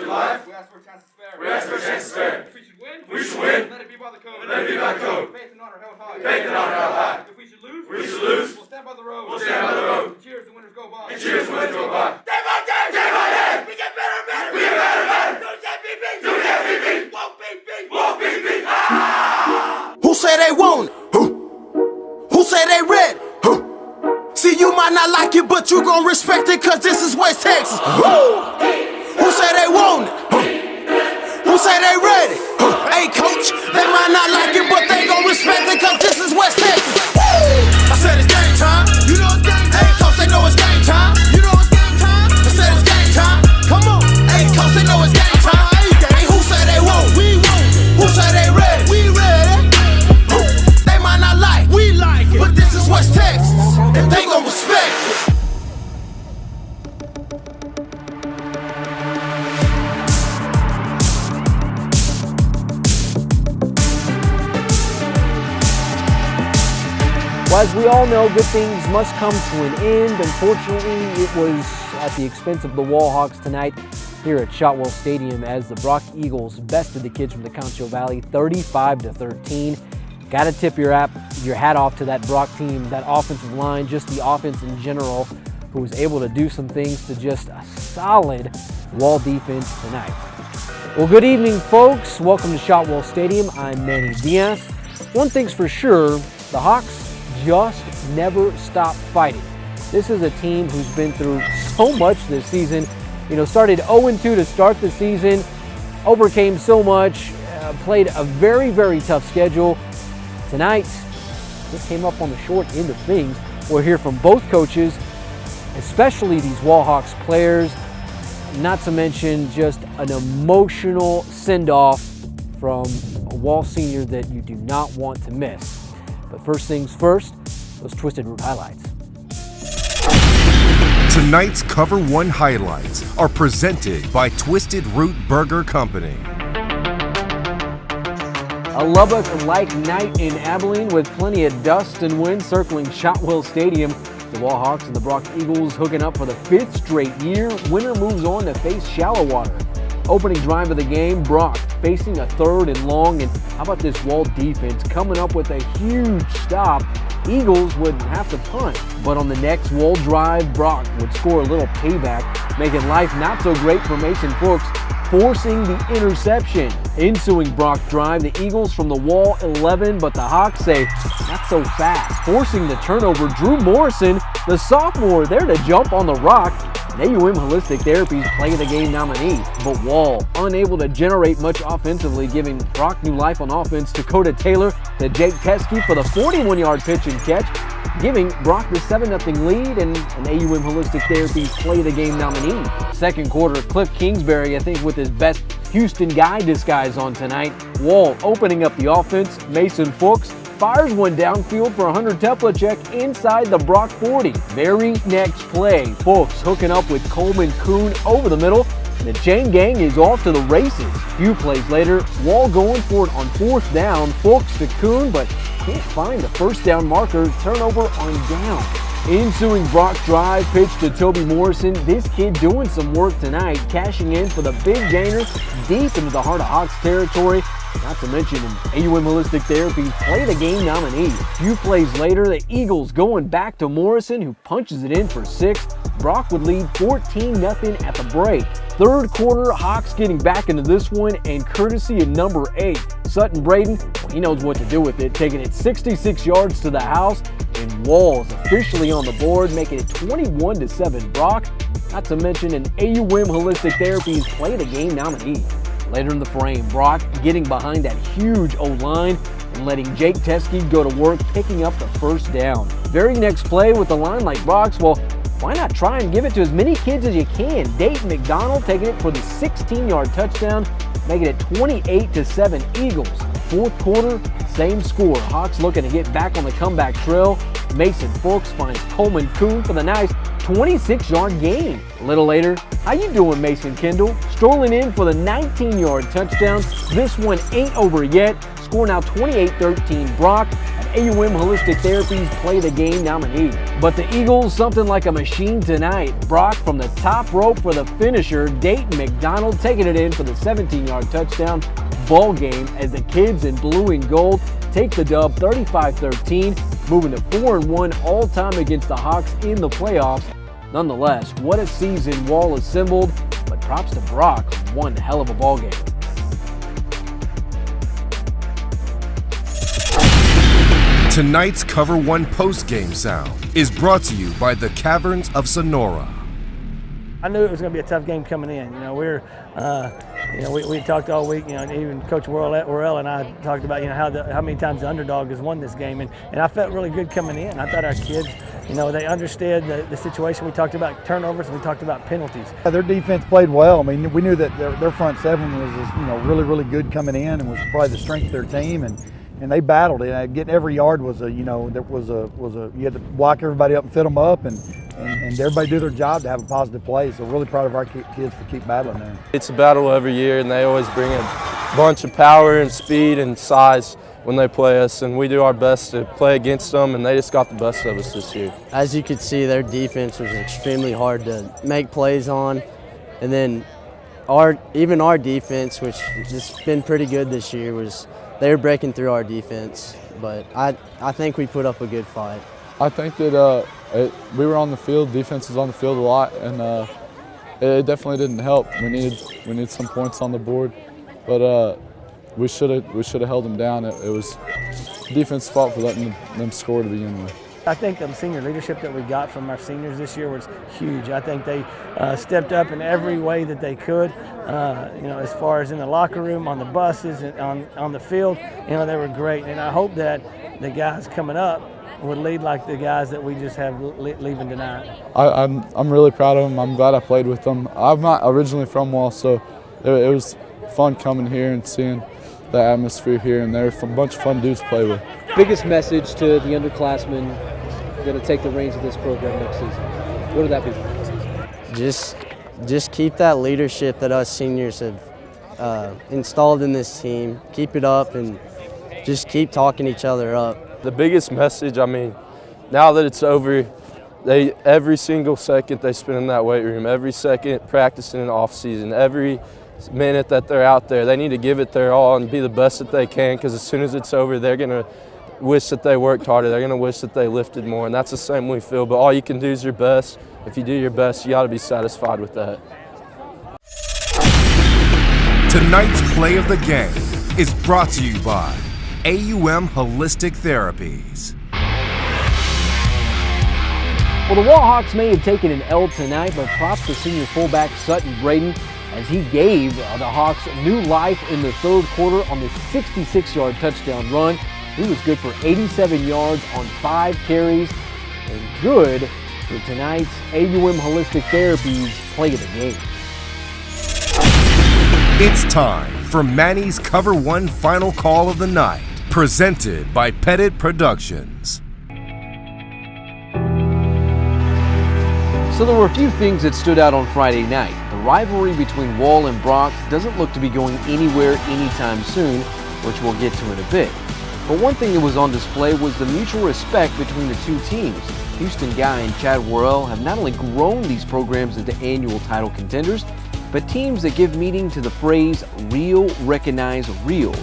through life. We ask for chances fair. We ask for chances fair. If we should win, we should win. Let it be by the code. Let it be by the code. Faith and honor held high. Faith and honor held high. If we should lose, we'll stand by the road. We'll stand by the road. Cheers, the winners go by. And cheers, the winners go by. Day by day, Day by day. we get better and better. We get better and better. Do that beat, beat. Do that beat, beat. Won't beat, beat. Won't beat, beat. Ah! Who say they want it? Who say they ready? See, you might not like it, but you gon' respect it, cause this is West Texas. Who say they want it? Who say they ready? Hey, coach, they might not like it, but they gon' respect it, cause this is West Texas. I said it's game time. You know it's game time. Hey, coach, they know it's game time. You know it's game time. I said it's game time. Come on. Hey, coach, they know it's game time. Hey, who say they won't? We won't. Who say they ready? We ready. They might not like, we like it, but this is West Texas, and they gon' respect it. Well, as we all know, good things must come to an end. Unfortunately, it was at the expense of the Wallhawks tonight here at Shotwell Stadium as the Brock Eagles bested the kids from the Concho Valley 35-13. Got to tip your hat off to that Brock team, that offensive line, just the offense in general, who was able to do some things to just a solid Wall defense tonight. Well, good evening, folks. Welcome to Shotwell Stadium. I'm Manny Diaz. One thing's for sure, the Hawks just never stop fighting. This is a team who's been through so much this season. You know, started 0-2 to start the season, overcame so much, played a very, very tough schedule. Tonight, just came up on the short end of things. We'll hear from both coaches, especially these Wallhawks players, not to mention just an emotional send-off from a Wall senior that you do not want to miss. But first things first, those Twisted Root highlights. Tonight's Cover 1 highlights are presented by Twisted Root Burger Company. A Lubbock-like night in Abilene with plenty of dust and wind circling Shotwell Stadium. The Wallhawks and the Brock Eagles hooking up for the 5th straight year. Winner moves on to face Shallow Water. Opening drive of the game, Brock facing a 3rd and long, and how about this Wall defense coming up with a huge stop. Eagles would have to punt, but on the next Wall drive, Brock would score a little payback, making life not so great for Mason Fuchs, forcing the interception. Ensuing Brock drive, the Eagles from the Wall 11, but the Hawks say not so fast. Forcing the turnover, Drew Morrison, the sophomore, there to jump on the rock. An AUM Holistic Therapies Play of the Game nominee, but Wall unable to generate much offensively, giving Brock new life on offense. Dakota Taylor to Jake Teskey for the 41-yard pitch and catch, giving Brock the 7-0 lead and an AUM Holistic Therapies Play of the Game nominee. Second quarter, Cliff Kingsbury, I think, with his best Houston guy disguise on tonight. Wall opening up the offense. Mason Fuchs fires one downfield for a Hunter Teplachek inside the Brock 40. Very next play, Fuchs hooking up with Coleman Kuhn over the middle. The chain gang is off to the races. Few plays later, Wall going for it on 4th down. Fuchs to Kuhn, but can't find the first down marker. Turnover on down. Ensuing Brock drive, pitch to Toby Morrison. This kid doing some work tonight, cashing in for the big gainer deep into the heart of Hawks territory. Not to mention an AUM Holistic Therapy Play the Game nominee. Few plays later, the Eagles going back to Morrison, who punches it in for 6. Brock would lead 14-0 at the break. Third quarter, Hawks getting back into this one, and courtesy of number 8, Sutton Braden, well, he knows what to do with it, taking it 66 yards to the house, and Wall's officially on the board, making it 21-7 Brock. Not to mention an AUM Holistic Therapies Play the Game nominee. Later in the frame, Brock getting behind that huge O-line and letting Jake Teskey go to work picking up the first down. Very next play with a line like Brock's, well, why not try and give it to as many kids as you can? Dayton McDonald taking it for the 16-yard touchdown, making it 28-7 Eagles. Fourth quarter, same score. Hawks looking to get back on the comeback trail. Mason Fuchs finds Coleman Kuhn for the nice 26-yard gain. A little later, how you doing, Mason Kendall? Strolling in for the 19-yard touchdown. This one ain't over yet. Score now 28-13 Brock. An AUM Holistic Therapies Play the Game nominee. But the Eagles, something like a machine tonight. Brock from the top rope for the finisher. Dayton McDonald taking it in for the 17-yard touchdown. Ball game as the kids in blue and gold take the dub 35-13, moving to 4-1 all-time against the Hawks in the playoffs. Nonetheless, what a season Wall assembled, but props to Brock, one hell of a ball game. Tonight's Cover 1 postgame sound is brought to you by the Caverns of Sonora. I knew it was going to be a tough game coming in. We talked all week. Even Coach Worrell and I talked about how many times the underdog has won this game, and I felt really good coming in. I thought our kids, they understood the situation. We talked about turnovers and we talked about penalties. Their defense played well. I mean, we knew that their front seven was really, really good coming in and was probably the strength of their team, and they battled it. Getting every yard was you had to block everybody up and fit them up, and everybody do their job to have a positive play. So really proud of our kids to keep battling there. It's a battle every year, and they always bring a bunch of power and speed and size when they play us, and we do our best to play against them, and they just got the best of us this year. As you could see, their defense was extremely hard to make plays on, and then our defense, which has been pretty good this year, they were breaking through our defense, but I think we put up a good fight. I think that we were on the field, defense was on the field a lot, and it definitely didn't help. We needed some points on the board, but we should have held them down. It was defense's fault for letting them score to begin with. I think the senior leadership that we got from our seniors this year was huge. I think they stepped up in every way that they could, as far as in the locker room, on the buses, and on the field. They were great, and I hope that the guys coming up would lead like the guys that we just have leaving tonight. I'm really proud of them. I'm glad I played with them. I'm not originally from Wall, so it was fun coming here and seeing the atmosphere here, and they're a bunch of fun dudes to play with. Biggest message to the underclassmen going to take the reins of this program next season? What would that be? Just keep that leadership that us seniors have installed in this team. Keep it up and just keep talking each other up. The biggest message, now that it's over, every single second they spend in that weight room, every second practicing in off season, every minute that they're out there, they need to give it their all and be the best that they can, because as soon as it's over, they're going to wish that they worked harder. They're going to wish that they lifted more, and that's the same we feel. But all you can do is your best. If you do your best, you got to be satisfied with that. Tonight's play of the game is brought to you by AUM Holistic Therapies. Well, the Wall Hawks may have taken an L tonight, but props to senior fullback Sutton Braden as he gave the Hawks new life in the third quarter on the 66-yard touchdown run. He was good for 87 yards on 5 carries, and good for tonight's AUM Holistic Therapies Play of the Game. It's time for Manny's Cover 1 Final Call of the Night, presented by Pettit Productions. So there were a few things that stood out on Friday night. The rivalry between Wall and Brock doesn't look to be going anywhere anytime soon, which we'll get to in a bit. But one thing that was on display was the mutual respect between the two teams. Houston Guy and Chad Worrell have not only grown these programs into annual title contenders, but teams that give meaning to the phrase real recognize real.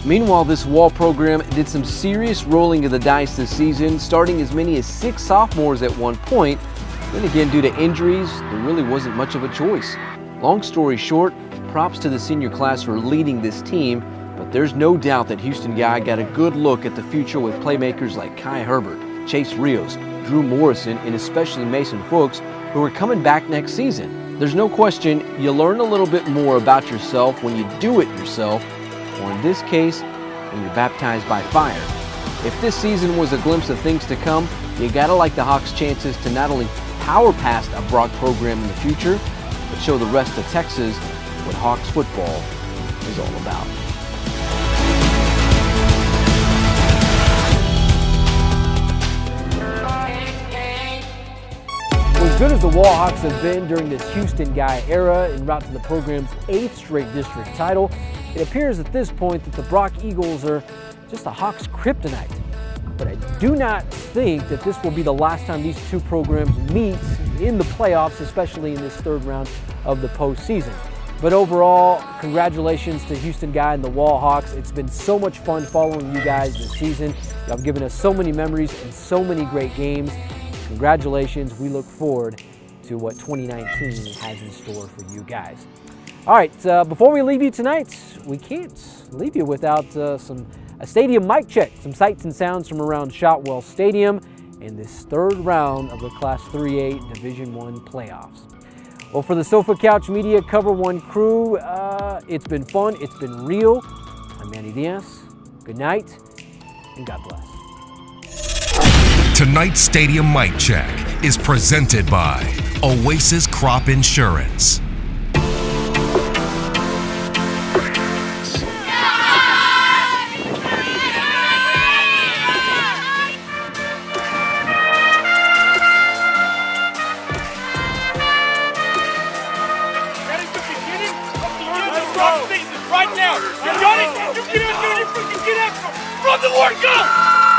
Meanwhile, this Wall program did some serious rolling of the dice this season, starting as many as 6 sophomores at one point. Then again, due to injuries, there really wasn't much of a choice. Long story short, props to the senior class for leading this team, but there's no doubt that Houston Guy got a good look at the future with playmakers like Kai Herbert, Chase Rios, Drew Morrison, and especially Mason Fuchs, who are coming back next season. There's no question you learn a little bit more about yourself when you do it yourself, or in this case, when you're baptized by fire. If this season was a glimpse of things to come, you gotta like the Hawks' chances to not only power past a Brock program in the future, but show the rest of Texas what Hawks football is all about. As good as the Wall Hawks have been during this Houston Guy era en route to the program's 8th straight district title, it appears at this point that the Brock Eagles are just the Hawks' kryptonite. but I do not think that this will be the last time these two programs meet in the playoffs, especially in this third round of the postseason. But overall, congratulations to Houston Guy and the Wall Hawks. It's been so much fun following you guys this season. Y'all have given us so many memories and so many great games. Congratulations. We look forward to what 2019 has in store for you guys. All right, before we leave you tonight, we can't leave you without a stadium mic check, some sights and sounds from around Shotwell Stadium in this third round of the Class 3A Division I playoffs. Well, for the Sofa Couch Media Cover One crew, it's been fun, it's been real. I'm Manny Diaz. Good night, and God bless. Tonight's Stadium Mic Check is presented by Oasis Crop Insurance. Right now! You got it! You get out! Get out! From the Lord, go!